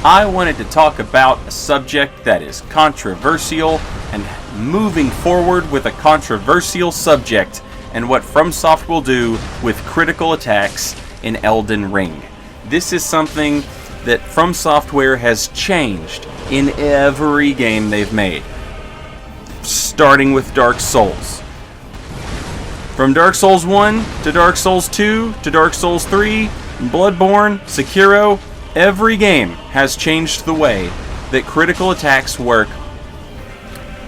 I wanted to talk about a subject that is controversial and moving forward with a controversial subject and what FromSoft will do with critical attacks in Elden Ring. This is something that From Software has changed in every game they've made, starting with Dark Souls. From Dark Souls 1 to Dark Souls 2 to Dark Souls 3, Bloodborne, Sekiro, every game has changed the way that critical attacks work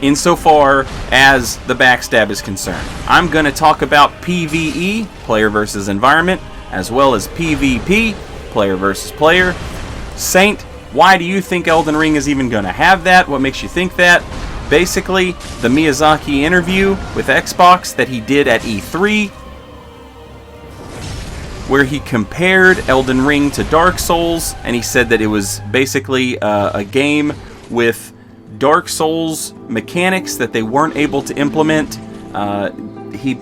insofar as the backstab is concerned. I'm going to talk about PvE, player versus environment, as well as PvP, player versus player. Saint, why do you think Elden Ring is even going to have that? What makes you think that? Basically, the Miyazaki interview with Xbox that he did at E3, where he compared Elden Ring to Dark Souls, and he said that it was basically a game with Dark Souls mechanics that they weren't able to implement. He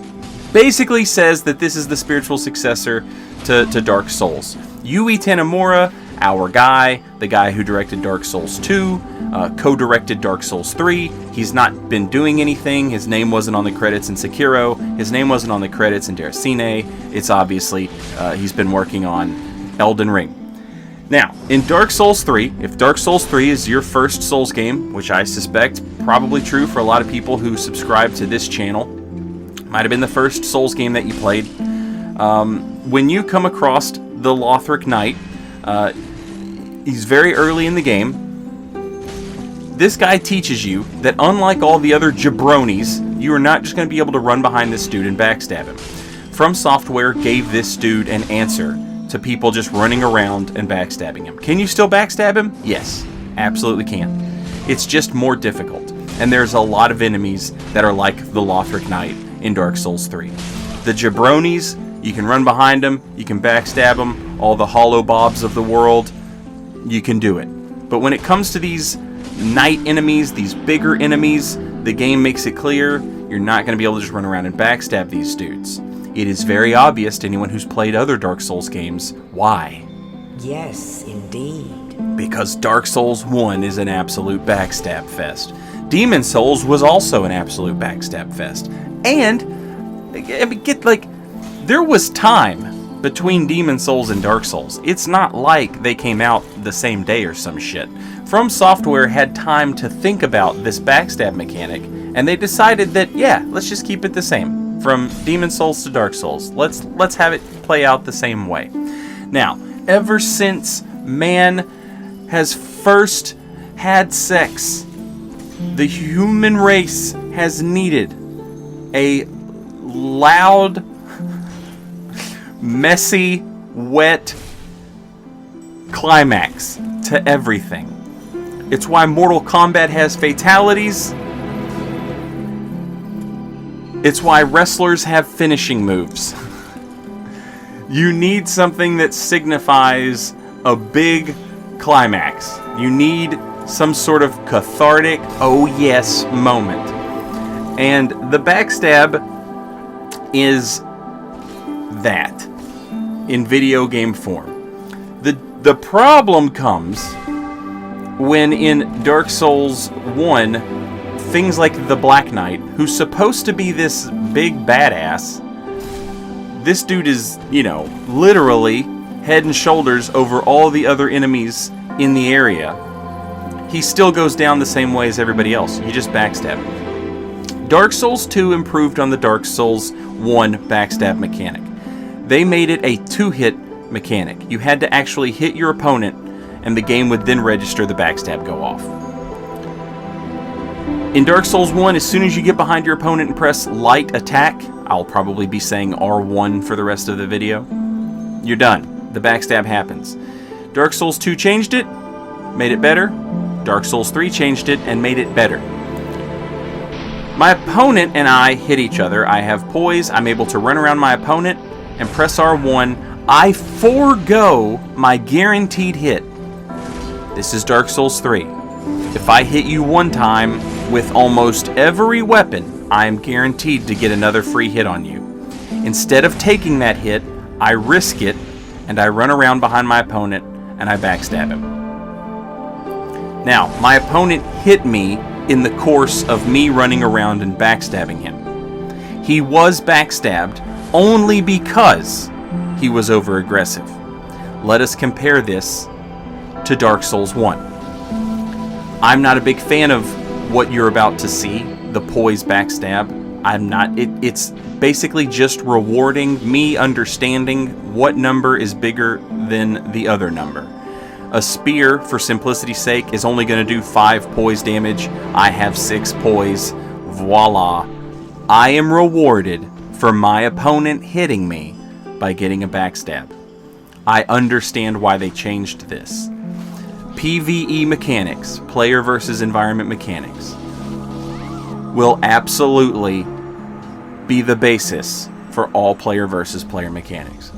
basically says that this is the spiritual successor to Dark Souls. Yui Tanimura, our guy, the guy who directed Dark Souls 2, co-directed Dark Souls 3. He's not been doing anything. His name wasn't on the credits in Sekiro. His name wasn't on the credits in Deracine. It's obviously he's been working on Elden Ring. Now, in Dark Souls 3, if Dark Souls 3 is your first Souls game, which I suspect probably true for a lot of people who subscribe to this channel, might have been the first Souls game that you played. When you come across the Lothric Knight, he's very early in the game. This guy teaches you that unlike all the other jabronis, you are not just going to be able to run behind this dude and backstab him. From Software gave this dude an answer to people just running around and backstabbing him. Can you still backstab him? Yes, absolutely can. It's just more difficult. And there's a lot of enemies that are like the Lothric Knight in Dark Souls 3. The jabronis, you can run behind them, you can backstab them, all the hollow bobs of the world, you can do it. But when it comes to these knight enemies, these bigger enemies, the game makes it clear you're not going to be able to just run around and backstab these dudes. It is very obvious to anyone who's played other Dark Souls games why. Yes, indeed. Because Dark Souls 1 is an absolute backstab fest. Demon Souls was also an absolute backstab fest. And, there was time between Demon Souls and Dark Souls. It's not like they came out the same day or some shit. From Software had time to think about this backstab mechanic, and they decided that, yeah, let's just keep it the same. From Demon Souls to Dark Souls. Let's have it play out the same way. Now, ever since man has first had sex, the human race has needed a loud, messy, wet climax to everything. It's why Mortal Kombat has fatalities. It's why wrestlers have finishing moves. You need something that signifies a big climax. You need some sort of cathartic, oh yes moment. And the backstab is that in video game form. The problem comes when in Dark Souls 1, things like the Black Knight, who's supposed to be this big badass, this dude is, literally head and shoulders over all the other enemies in the area. He still goes down the same way as everybody else. You just backstab him. Dark Souls 2 improved on the Dark Souls 1 backstab mechanic. They made it a 2-hit mechanic. You had to actually hit your opponent, and the game would then register the backstab go off. In Dark Souls 1, as soon as you get behind your opponent and press light attack, I'll probably be saying R1 for the rest of the video, you're done. The backstab happens. Dark Souls 2 changed it, made it better. Dark Souls 3 changed it and made it better. My opponent and I hit each other. I have poise. I'm able to run around my opponent and press R1. I forego my guaranteed hit. This is Dark Souls 3. If I hit you one time with almost every weapon, I am guaranteed to get another free hit on you. Instead of taking that hit, I risk it, and I run around behind my opponent, and I backstab him. Now, my opponent hit me in the course of me running around and backstabbing him. He was backstabbed only because he was over-aggressive. Let us compare this to Dark Souls 1. I'm not a big fan of what you're about to see, the poise backstab. It's basically just rewarding me understanding what number is bigger than the other number. A spear, for simplicity's sake, is only going to do 5 poise damage. I have 6 poise. Voila. I am rewarded for my opponent hitting me by getting a backstab. I understand why they changed this. PvE mechanics, player versus environment mechanics, will absolutely be the basis for all player versus player mechanics.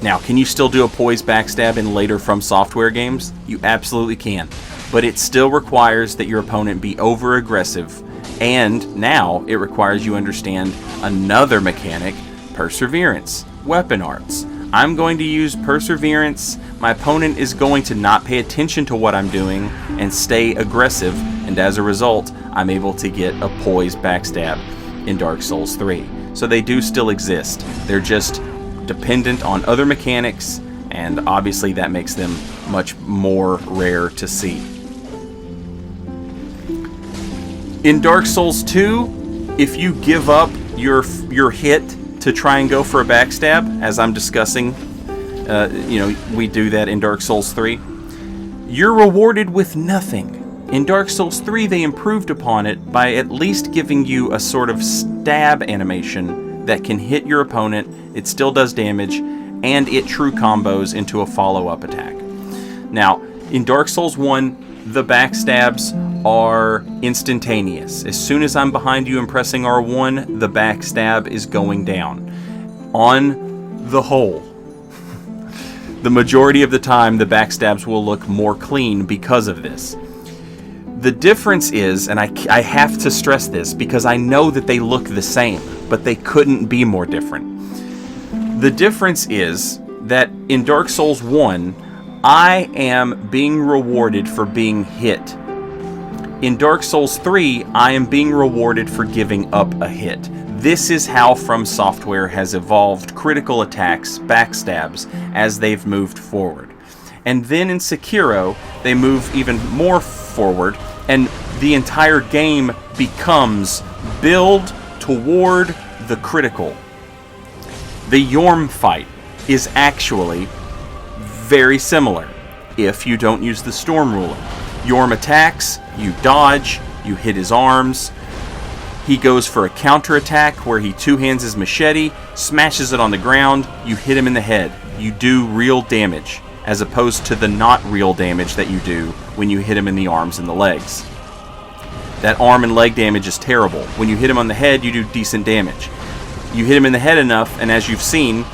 Now, can you still do a poise backstab in later From Software games? You absolutely can. But it still requires that your opponent be over-aggressive, and now it requires you understand another mechanic, perseverance, weapon arts. I'm going to use perseverance. My opponent is going to not pay attention to what I'm doing and stay aggressive, and as a result, I'm able to get a poise backstab in Dark Souls 3. So they do still exist. They're just dependent on other mechanics, and obviously that makes them much more rare to see. In Dark Souls 2, if you give up your hit to try and go for a backstab, as I'm discussing, we do that in Dark Souls 3, you're rewarded with nothing. In Dark Souls 3, they improved upon it by at least giving you a sort of stab animation that can hit your opponent, it still does damage, and it true combos into a follow-up attack. Now, in Dark Souls 1, the backstabs are instantaneous. As soon as I'm behind you and pressing R1, the backstab is going down. On the whole, the majority of the time, the backstabs will look more clean because of this. The difference is, and I have to stress this because I know that they look the same, but they couldn't be more different. The difference is that in Dark Souls 1, I am being rewarded for being hit. In Dark Souls 3, I am being rewarded for giving up a hit. This is how From Software has evolved critical attacks, backstabs, as they've moved forward. And then in Sekiro, they move even more forward, and the entire game becomes build toward the critical. The Yorm fight is actually very similar if you don't use the Storm Ruler. Yorm attacks, you dodge, you hit his arms. He goes for a counterattack where he two-hands his machete, smashes it on the ground, you hit him in the head. You do real damage, as opposed to the not real damage that you do when you hit him in the arms and the legs. That arm and leg damage is terrible. When you hit him on the head, you do decent damage. You hit him in the head enough, and as you've seen,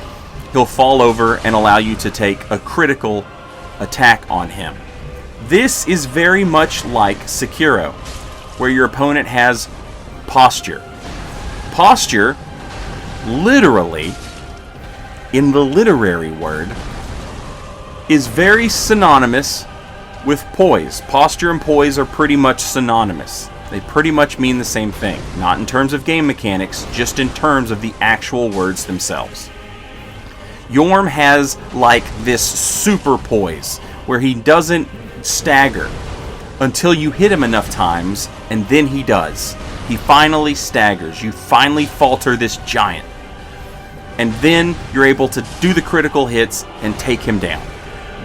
he'll fall over and allow you to take a critical attack on him. This is very much like Sekiro, where your opponent has posture. Posture, literally, in the literary word, is very synonymous with poise. Posture and poise are pretty much synonymous. They pretty much mean the same thing. Not in terms of game mechanics, just in terms of the actual words themselves. Yorm has like this super poise, where he doesn't stagger until you hit him enough times, and then he does. He finally staggers. You finally falter this giant. And then you're able to do the critical hits and take him down.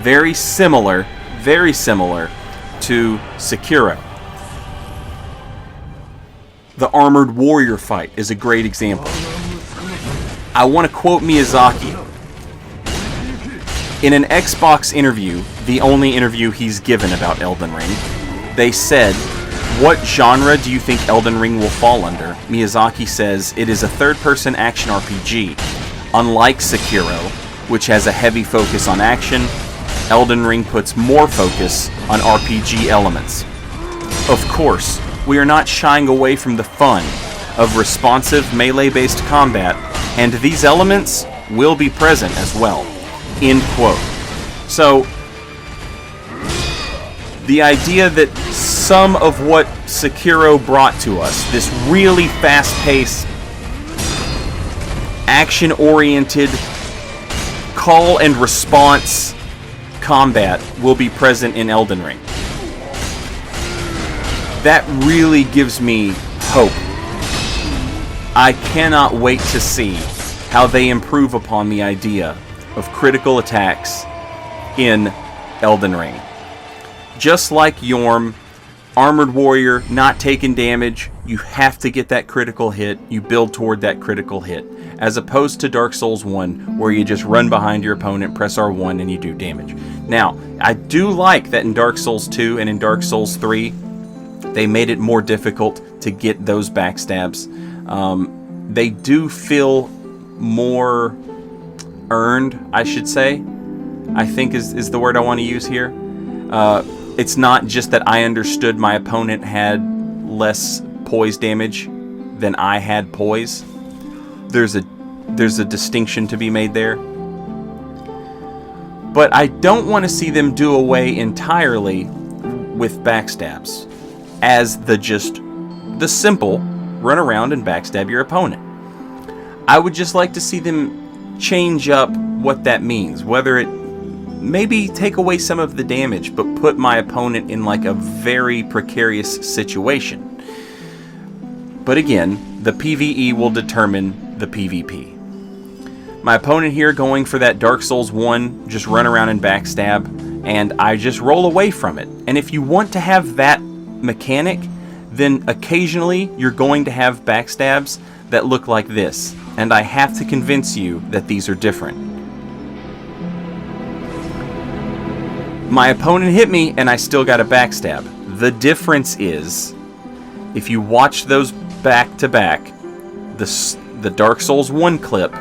Very similar to Sekiro. The Armored Warrior fight is a great example. I want to quote Miyazaki. In an Xbox interview, the only interview he's given about Elden Ring, they said, "What genre do you think Elden Ring will fall under?" Miyazaki says, "It is a third-person action RPG. Unlike Sekiro, which has a heavy focus on action, Elden Ring puts more focus on RPG elements. Of course, we are not shying away from the fun of responsive melee-based combat, and these elements will be present as well." End quote. So, The idea that some of what Sekiro brought to us, this really fast-paced, action-oriented, call and response combat will be present in Elden Ring. That really gives me hope. I cannot wait to see how they improve upon the idea of critical attacks in Elden Ring. Just like Yorm, Armored Warrior, not taking damage, you have to get that critical hit, you build toward that critical hit, as opposed to Dark Souls 1, where you just run behind your opponent, press R1, and you do damage. Now, I do like that in Dark Souls 2 and in Dark Souls 3, they made it more difficult to get those backstabs. They do feel more earned, I should say, I think is the word I want to use here. It's not just that I understood my opponent had less poise damage than I had poise. There's a distinction to be made there. But I don't want to see them do away entirely with backstabs as the simple run around and backstab your opponent. I would just like to see them change up what that means, whether it maybe take away some of the damage, but put my opponent in like a very precarious situation. But again, the PvE will determine the PvP. My opponent here going for that Dark Souls 1, just run around and backstab, and I just roll away from it. And if you want to have that mechanic, then occasionally you're going to have backstabs that look like this. And I have to convince you that these are different. My opponent hit me, and I still got a backstab. The difference is, if you watch those back to back, the Dark Souls 1 clip,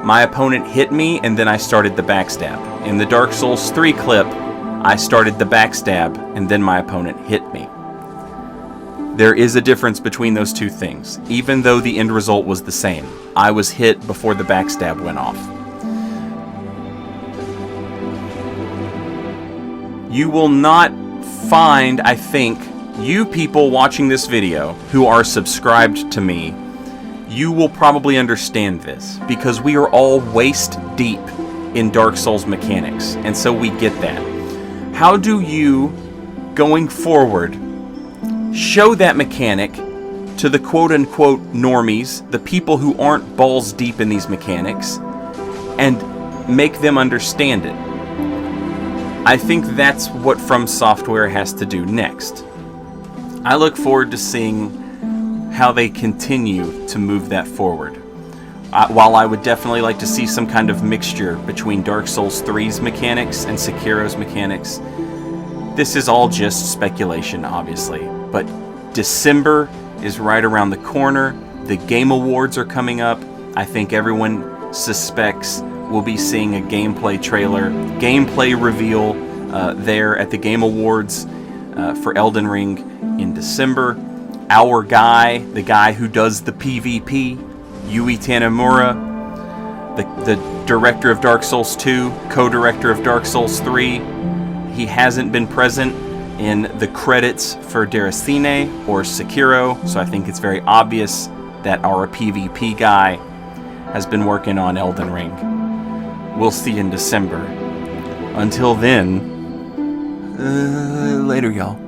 my opponent hit me, and then I started the backstab. In the Dark Souls 3 clip, I started the backstab, and then my opponent hit me. There is a difference between those two things, even though the end result was the same. I was hit before the backstab went off. You will not find, I think, you people watching this video who are subscribed to me, you will probably understand this, because we are all waist deep in Dark Souls mechanics, and so we get that. How do you, going forward, show that mechanic to the quote-unquote normies, the people who aren't balls deep in these mechanics, and make them understand it? I think that's what From Software has to do next. I look forward to seeing how they continue to move that forward. While I would definitely like to see some kind of mixture between Dark Souls 3's mechanics and Sekiro's mechanics, this is all just speculation, obviously. But December is right around the corner. The Game Awards are coming up. I think everyone suspects we'll be seeing a gameplay trailer, gameplay reveal there at the Game Awards for Elden Ring in December. Our guy, the guy who does the PvP, Yui Tanimura, the director of Dark Souls 2, co-director of Dark Souls 3, he hasn't been present in the credits for Deracine or Sekiro, so I think it's very obvious that our PvP guy has been working on Elden Ring. We'll see in December. Until then, later, y'all.